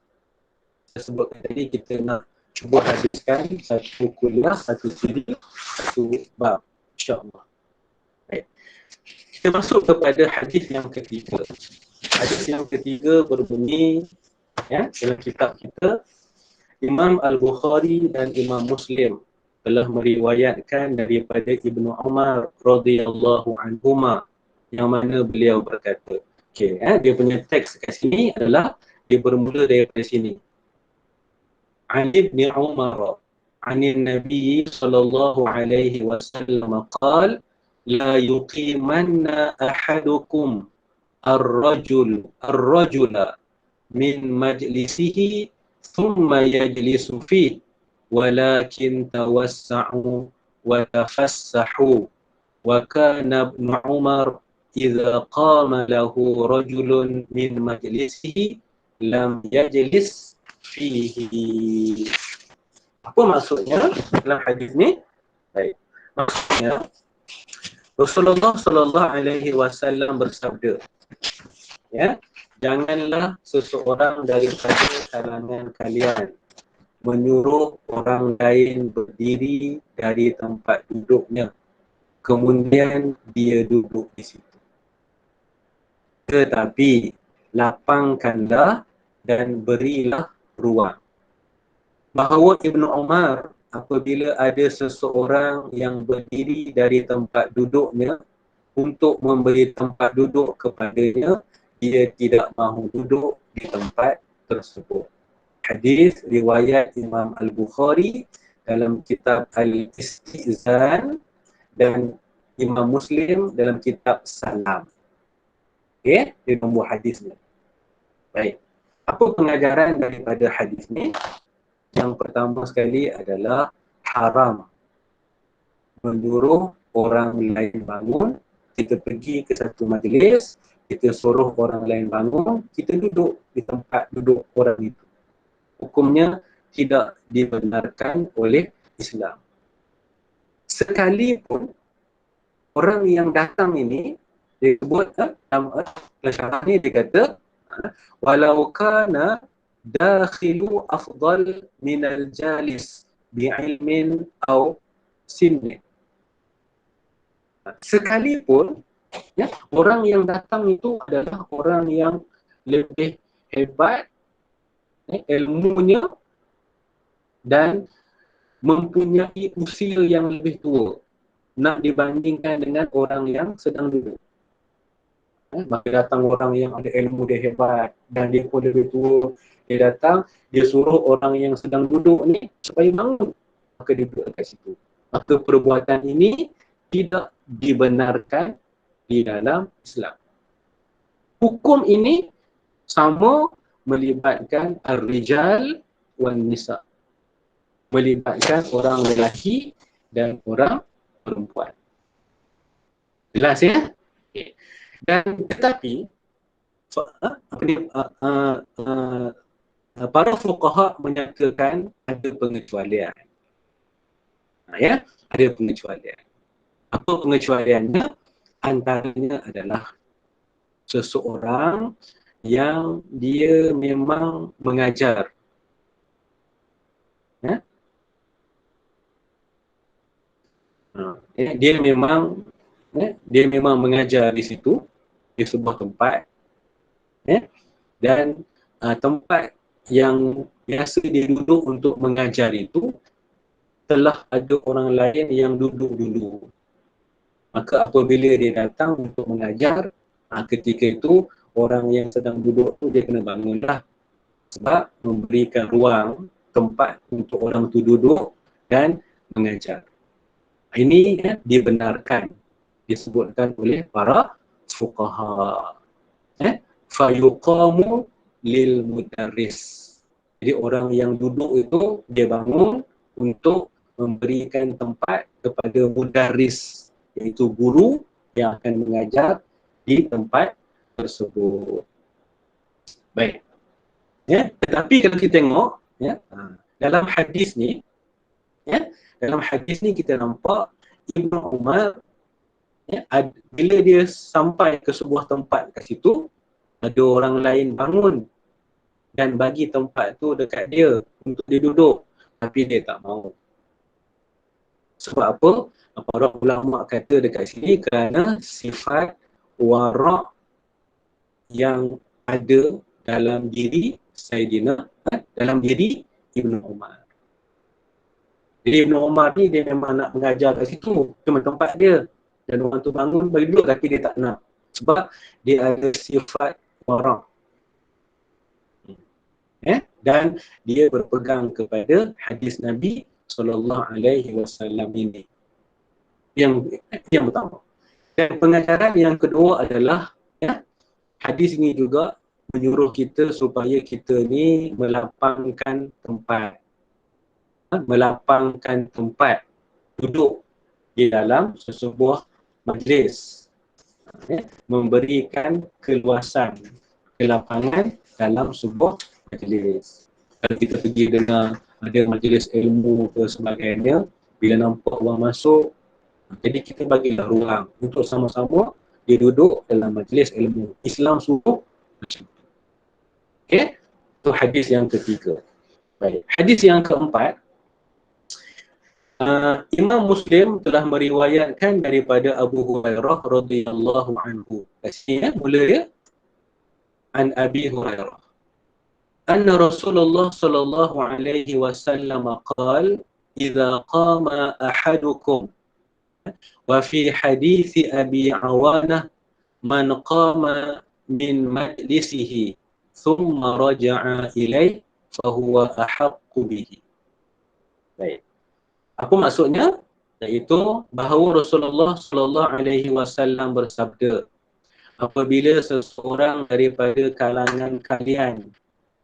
Saya sebutkan tadi kita nak cuba habiskan satu kuliah, satu siri, satu bab, insya-Allah. Baik. Kita masuk kepada hadis yang ketiga. Hadis yang ketiga berbunyi, ya, dalam kitab kita, Imam Al-Bukhari dan Imam Muslim telah meriwayatkan daripada Ibnu Umar radhiyallahu anhuma, yang mana beliau berkata, okey, dia punya teks kat sini adalah dia bermula daripada sini. An Ibni Umar an Nabi sallallahu alaihi wasallam qala la yuqimanna ahadukum ar-rajula min majlisihi thumma yajlisu fihi walakin tawassa'u wa tafassahu wa kana Ibnu Umar idza qama lahu rajulun min majlisihi lam yajlis fihi. Apa maksudnya dalam hadis ni? Baik. Maksudnya Rasulullah sallallahu alaihi wasallam bersabda, ya, janganlah seseorang daripada kalangan kalian menyuruh orang lain berdiri dari tempat duduknya, kemudian dia duduk di situ. Tetapi lapangkanlah dan berilah ruang. Bahawa Ibnu Umar apabila ada seseorang yang berdiri dari tempat duduknya untuk memberi tempat duduk kepadanya, dia tidak mahu duduk di tempat tersebut. Hadis riwayat Imam Al-Bukhari dalam kitab Al-Istizan dan Imam Muslim dalam kitab Salam. Okey, dia nombor hadisnya. Baik. Apa pengajaran daripada hadis ni? Yang pertama sekali adalah haram menyuruh orang lain bangun. Kita pergi ke satu majlis, kita suruh orang lain bangun, kita duduk di tempat duduk orang itu. Hukumnya tidak dibenarkan oleh Islam. Sekalipun orang yang datang ini, dia sebut dalam syarah ni dia kata, walau kana dakhilu afdal minal jalis bi'ilmin aw sinni. Sekalipun, ya, orang yang datang itu adalah orang yang lebih hebat, ilmunya dan mempunyai usia yang lebih tua nak dibandingkan dengan orang yang sedang duduk. Maka datang orang yang ada ilmu dia hebat dan dia pun lebih tua, dia datang, dia suruh orang yang sedang duduk ni supaya bangun, maka dia duduk dekat situ. Maka perbuatan ini tidak dibenarkan di dalam Islam. Hukum ini sama melibatkan ar-rijal wan nisa, melibatkan orang lelaki dan orang perempuan. Jelas ya? Okay. Dan tetapi para fuqaha menyatakan ada pengecualian. Ya, ada pengecualian. Apa pengecualiannya? Antaranya adalah seseorang yang dia memang mengajar. Ya? Dia memang mengajar di situ, di sebuah tempat, ya? Dan tempat yang biasa dia duduk untuk mengajar itu telah ada orang lain yang duduk dulu. Maka apabila dia datang untuk mengajar, ketika itu orang yang sedang duduk tu dia kena bangunlah, sebab memberikan ruang, tempat untuk orang tu duduk dan mengajar. Ini dibenarkan, disebutkan oleh para fuqaha. Fayuqamu lil mudarris. Jadi orang yang duduk itu dia bangun untuk memberikan tempat kepada mudarris, iaitu guru yang akan mengajar di tempat tersebut. Baik. Ya, tetapi kalau kita tengok, ya, dalam hadis ni, ya, dalam hadis ni kita nampak Ibnu Umar, bila dia sampai ke sebuah tempat kat situ, ada orang lain bangun dan bagi tempat tu dekat dia untuk dia duduk, tapi dia tak mau. Sebab apa? Para ulama kata dekat sini kerana sifat warak yang ada dalam diri dalam diri Ibnu Umar. Jadi Ibnu Umar ni dia memang nak mengajar kat situ, cuma tempat dia. Dan orang tu bangun bagi duduk tapi dia tak nak. Sebab dia ada sifat warak. Dan dia berpegang kepada hadis Nabi SAW ini. Yang pertama. Dan pengajaran yang kedua adalah hadis ini juga menyuruh kita supaya kita ni melapangkan tempat. Melapangkan tempat duduk di dalam sesebuah majlis. Memberikan keluasan, kelapangan dalam sebuah majlis. Kalau kita pergi dengar ada majlis ilmu ke sebagainya, bila nampak orang masuk, jadi kita bagilah ruang untuk sama-sama dia duduk dalam majlis ilmu. Islam suruh macam tu. Okey? Itu hadis yang ketiga. Baik. Hadis yang keempat, Imam Muslim telah meriwayatkan daripada Abu Hurairah radhiyallahu anhu. Maksudnya mula dia an Abi Hurairah. Anna Rasulullah sallallahu alaihi wasallam qala idza qama ahadukum wa fi hadits Abi Awanah man qama min majlisihi thumma raja'a ilaihi fa huwa ahaqqu bihi. Baik. Apa maksudnya? Iaitu bahawa Rasulullah sallallahu alaihi wasallam bersabda, apabila seseorang daripada kalangan kalian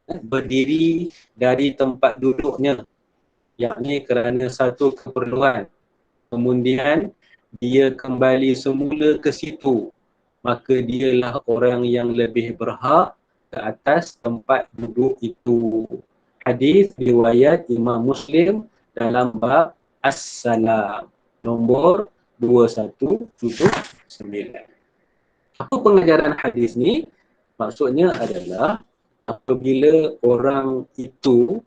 berdiri dari tempat duduknya, yakni kerana satu keperluan, kemudian dia kembali semula ke situ, maka dialah orang yang lebih berhak ke atas tempat duduk itu. Hadis riwayat Imam Muslim dalam bab As-Salam nombor 2179. Apa pengajaran hadis ni? Maksudnya adalah apabila orang itu,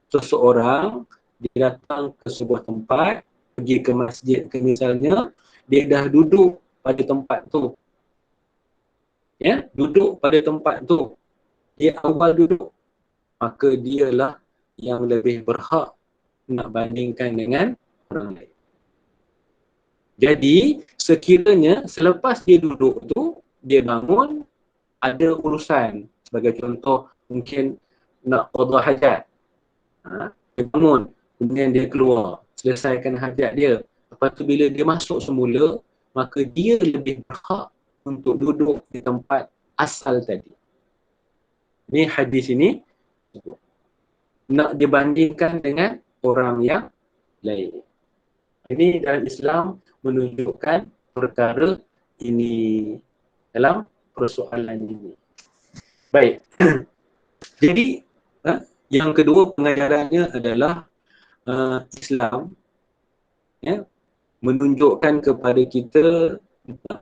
seseorang dia datang ke sebuah tempat, pergi ke masjid ke misalnya, dia dah duduk pada tempat tu. Duduk pada tempat tu. Dia awal duduk, maka dialah yang lebih berhak nak bandingkan dengan orang lain. Jadi sekiranya selepas dia duduk tu, dia bangun, ada urusan. Sebagai contoh, mungkin nak qada hajat. Dia bangun, kemudian dia keluar, selesaikan hajat dia. Lepas tu bila dia masuk semula, maka dia lebih berhak untuk duduk di tempat asal tadi. Ini hadis ini nak dibandingkan dengan orang yang lain. Ini dalam Islam menunjukkan perkara ini dalam persoalan ini. Baik. Jadi yang kedua pengajarannya adalah Islam menunjukkan kepada kita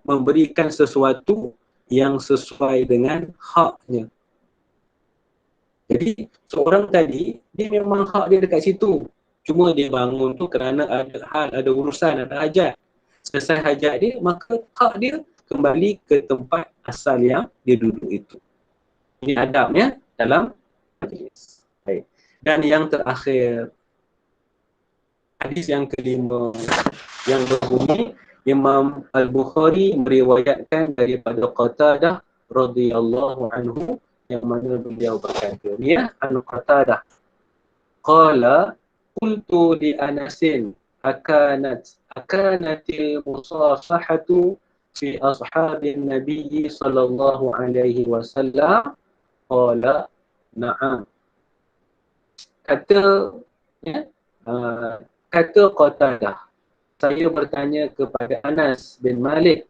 memberikan sesuatu yang sesuai dengan haknya. Jadi seorang tadi, dia memang hak dia dekat situ. Cuma dia bangun tu kerana ada hal, ada urusan, ada hajat. Selesai hajat dia, maka hak dia kembali ke tempat asal yang dia duduk itu. Ini adabnya dalam majlis. Baik. Dan yang terakhir, hadis yang kelima yang berbunyi, Imam Al-Bukhari meriwayatkan daripada Qatadah radhiyallahu anhu, yang mana beliau berkata, ya Qatadah qala qultu li Anasin akanatil musafahatu fi ashabin Nabi sallallahu alaihi wasallam, qala na'am. Kata Qatadah, saya bertanya kepada Anas bin Malik,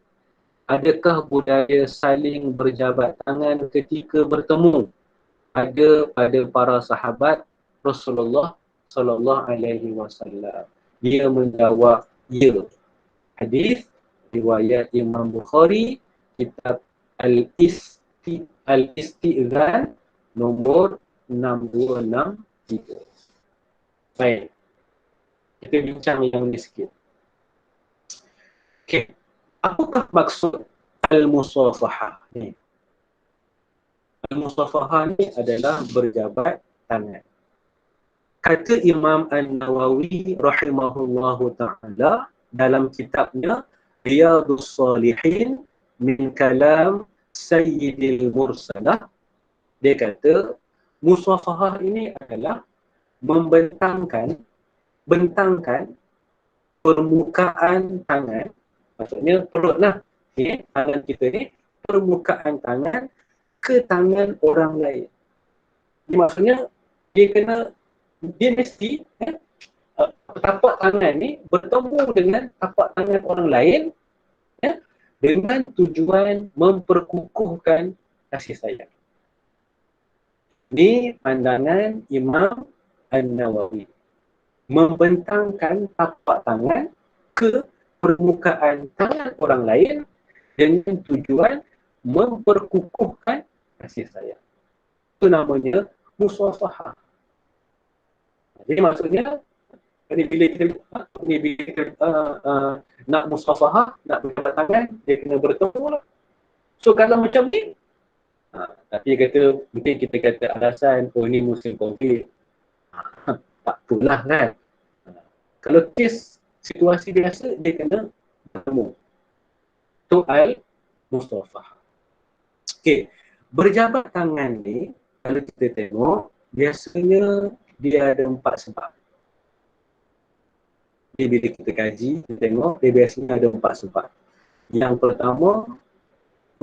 adakah budaya saling berjabat tangan ketika bertemu ada pada para sahabat Rasulullah sallallahu alaihi wasallam? Dia menjawab, ya. Hadis riwayat Imam Bukhari, kitab Al-Istizan nombor 6263. Baik, kita bincang yang ni sikit. Okey, apakah maksud al-musafahah ni? Al-musafahah ni adalah berjabat tangan. Kata Imam An-Nawawi rahimahullahu ta'ala dalam kitabnya Riyadhus Salihin min kalam Sayyidil Mursalah, dia kata musafahah ini adalah bentangkan permukaan tangan, maksudnya perut lah, okay, tangan kita ni, permukaan tangan ke tangan orang lain. Ini maksudnya dia mesti tapak tangan ni bertemu dengan tapak tangan orang lain, ya, dengan tujuan memperkukuhkan kasih sayang. Ini pandangan Imam An-Nawawi. Membentangkan tapak tangan ke permukaan tangan orang lain dengan tujuan memperkukuhkan kasih sayang. Itu namanya musafahah. Jadi maksudnya bila kita nak musafahah, nak berjabat tangan, dia kena bertemu lah. So kalau macam ni, tapi mungkin kita kata alasan, oh ni musim konflik. Tak itulah kan. Kalau kes situasi biasa, dia kena bertemu. Itu al-musafahah. Okey, berjabat tangan ni, kalau kita tengok, biasanya dia ada 4 sebab. Jadi bila kita kaji, kita tengok, dia biasanya ada 4 sebab. Yang pertama,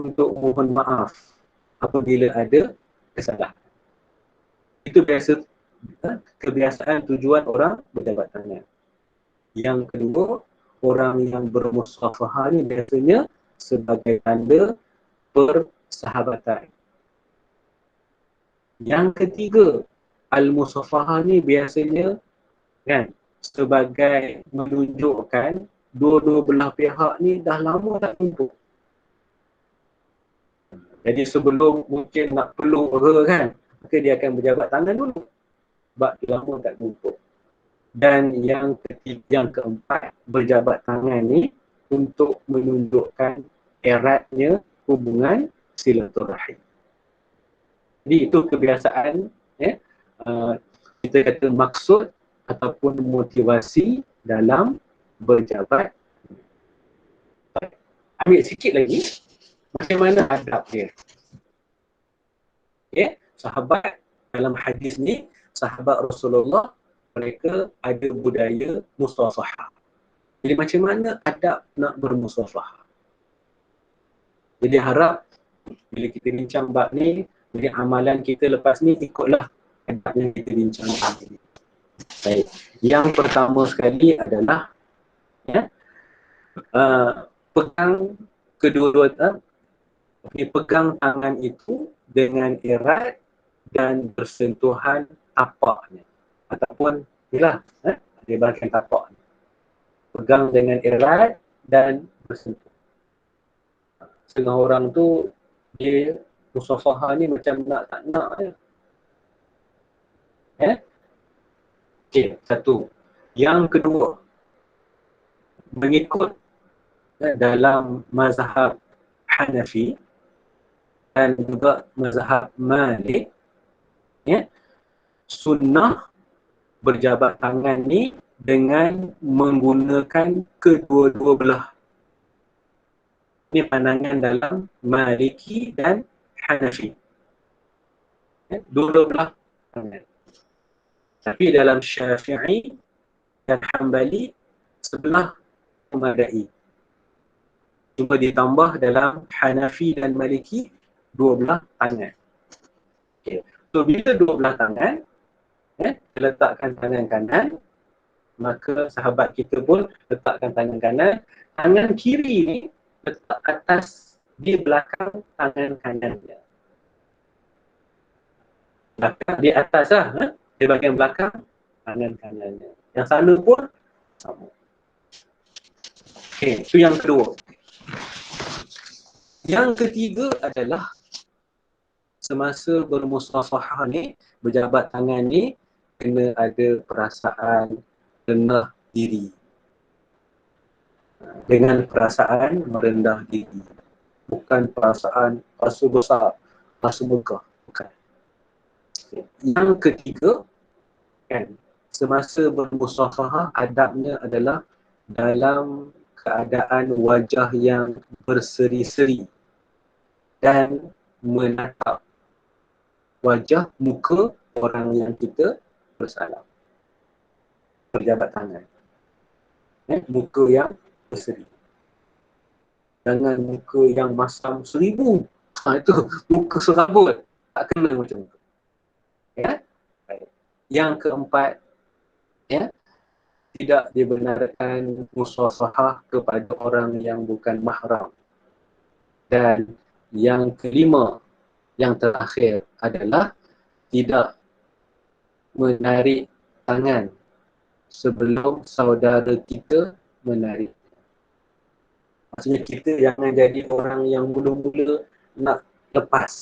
untuk mohon maaf apabila ada kesalahan. Itu kebiasaan tujuan orang berjabat tangan. Yang kedua, orang yang bermusafahah ni biasanya sebagai tanda persahabatan. Yang ketiga, al-musafahah ni biasanya kan sebagai menunjukkan dua-dua belah pihak ni dah lama tak jumpa. Jadi sebelum mungkin nak peluk ke kan, maka dia akan berjabat tangan dulu. Sebab lama tak jumpa. Dan yang keempat, berjabat tangan ni untuk menunjukkan eratnya hubungan silaturahim. Jadi itu kebiasaan, kita kata maksud ataupun motivasi dalam berjabat. Ambil sikit lagi, macam mana adab dia. Okay? Sahabat dalam hadis ni, sahabat Rasulullah, mereka ada budaya musafahah. Jadi macam mana adab nak bermusafahah? Jadi harap bila kita bincang bab ni, jadi amalan kita lepas ni ikutlah adab yang kita bincang ini. Baik. Yang pertama sekali adalah pegang pegang tangan itu dengan erat dan bersentuhan tapaknya. Ataupun inilah dia bahagian tapak. Pegang dengan erat dan bersentuh. Setengah orang tu dia musafahah ni macam nak tak nak je. Okey, satu. Yang kedua, mengikut dalam mazhab Hanafi dan juga mazhab Malik, sunnah berjabat tangan ni dengan menggunakan kedua-dua belah. Ini pandangan dalam Maliki dan Hanafi. Dua belah tangan. Tapi dalam Syafi'i dan Hanbali sebelah memadai. Cuma ditambah dalam Hanafi dan Maliki dua belah tangan. Okay. So bila dua belah tangan, letakkan tangan kanan, maka sahabat kita pun letakkan tangan kanan. Tangan kiri ni letak atas di belakang tangan kanannya. Belakang di atas lah, di bahagian belakang tangan kanannya. Yang sana pun sama. Okey, itu yang kedua. Yang ketiga adalah semasa bermusafahah ni, berjabat tangan ni, kena ada perasaan rendah diri. Dengan perasaan merendah diri. Bukan perasaan rasa besar, rasa megah. Bukan. Yang ketiga, kan, semasa bermusafahah adabnya adalah dalam keadaan wajah yang berseri-seri dan menatap wajah muka orang yang kita bersalam. Berjabat tangan. Muka yang berseri. Jangan muka yang masam 1000. Itu muka serabut. Tak kena macam tu. Ya? Baik. Yang keempat, ya, tidak dibenarkan musafahah kepada orang yang bukan mahram. Dan yang kelima, yang terakhir adalah tidak menarik tangan sebelum saudara kita menarik. Maksudnya kita jangan jadi orang yang mula-mula nak lepas.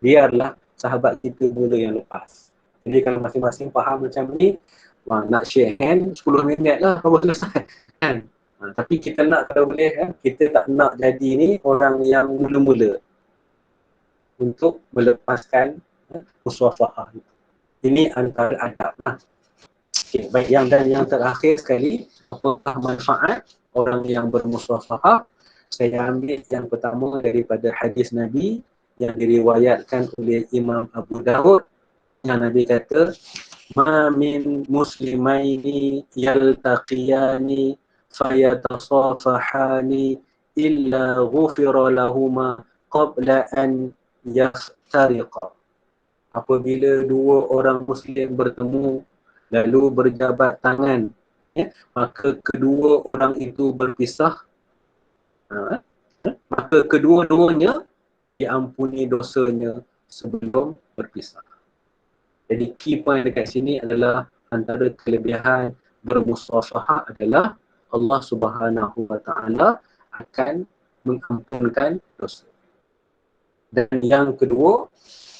Biarlah sahabat kita mula yang lepas. Jadi kalau masing-masing faham macam ni, nak share hand 10 minit lah baru selesai. Kan? Tapi kita nak, kalau boleh, kita tak nak jadi ni orang yang mula-mula untuk melepaskan musafahah. Ini antara adab lah. Okay, baik, yang terakhir sekali, apakah manfaat orang yang bermusafahah? Saya ambil yang pertama daripada hadis Nabi yang diriwayatkan oleh Imam Abu Dawud, yang Nabi kata, ma min muslimaini yaltaqiyani fayatasafahani illa ghufira lahuma qabla an yaftariqa. Apabila dua orang Muslim bertemu lalu berjabat tangan, maka kedua orang itu berpisah, maka kedua-duanya diampuni dosanya sebelum berpisah. Jadi key point dekat sini adalah antara kelebihan bermusafahah adalah Allah Subhanahu Wa Taala akan mengampunkan dosa. Dan yang kedua,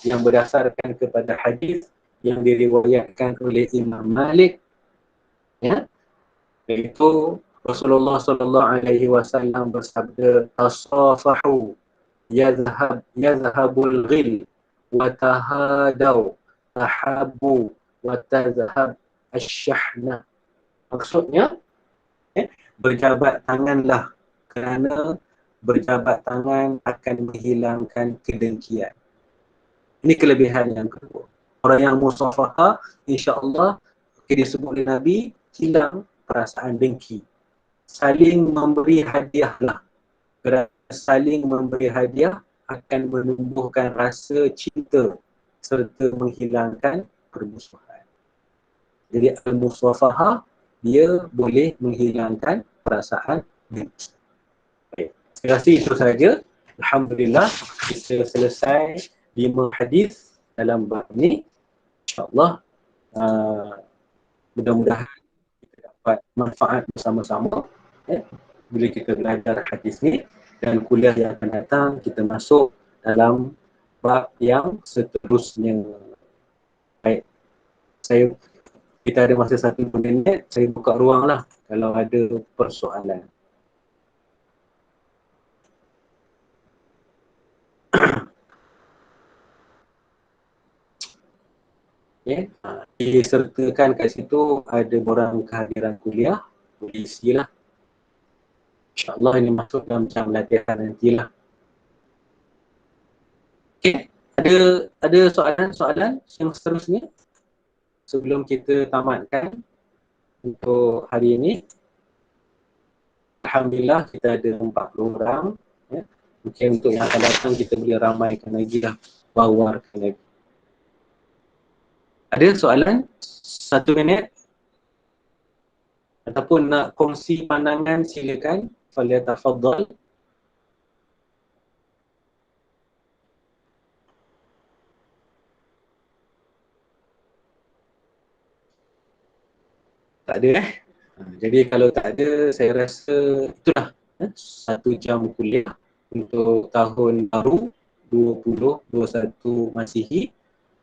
yang berdasarkan kepada hadis yang diriwayatkan oleh Imam Malik, ya, iaitu Rasulullah sallallahu alaihi wasallam bersabda, tasafahu yazhabul ghil wa tahadaw tahabbu wa tazhab asyahna. Maksudnya, berjabat tanganlah kerana berjabat tangan akan menghilangkan kedengkian. Ini kelebihan yang kedua. Orang yang musafahah, insya-Allah, disebut oleh Nabi, hilang perasaan dengki. Saling memberi hadiahlah. Kerana saling memberi hadiah akan menumbuhkan rasa cinta serta menghilangkan permusuhan. Jadi al-musafahah, dia boleh menghilangkan perasaan dengki. Baik. Saya rasa itu saja. Alhamdulillah, kita selesai 5 hadis dalam bab ini. InsyaAllah, mudah-mudahan kita dapat manfaat bersama-sama, bila kita belajar hadis ni, dan kuliah yang akan datang kita masuk dalam bab yang seterusnya. Baik, kita ada masa 1 minit, saya buka ruang lah kalau ada persoalan. Ya, disertakan kat situ ada borang kehadiran kuliah, boleh isilah. InsyaAllah ini masuk dalam macam latihan nantilah. Okay, ada soalan-soalan yang seterusnya sebelum kita tamatkan untuk hari ini. Alhamdulillah kita ada 40 orang. Ya. Mungkin untuk yang akan datang kita boleh ramaikan lagi lah, bawarkan lagi. Ada soalan? 1 minit? Ataupun nak kongsi pandangan, silakan. Falyatafaddal. Tak ada Jadi kalau tak ada, saya rasa itulah 1 jam kuliah untuk tahun baru 2021 Masihi.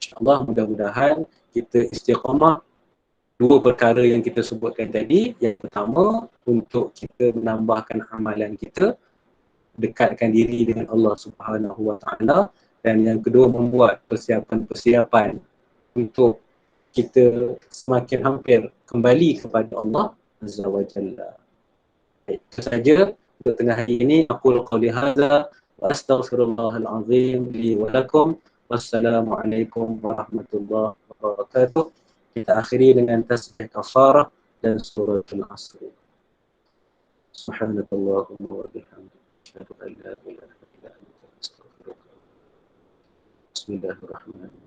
InsyaAllah mudah-mudahan kita istiqamah dua perkara yang kita sebutkan tadi. Yang pertama, untuk kita menambahkan amalan kita, dekatkan diri dengan Allah Subhanahu Wa Taala, dan yang kedua membuat persiapan-persiapan untuk kita semakin hampir kembali kepada Allah Azza wa Jalla. Itu saja untuk tengah hari ini. Aku qauli hadza wa astaghfirullahal azim li wa lakum. Wassalamualaikum warahmatullahi wabarakatuh. Kita akhiri dengan tasbih kafarah dan suratul Asr. Subhanakallahumma wa bihamdika asyhadu an la ilaha illa anta astaghfiruka. Bismillahirrahmanirrahim.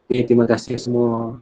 Terima kasih semua.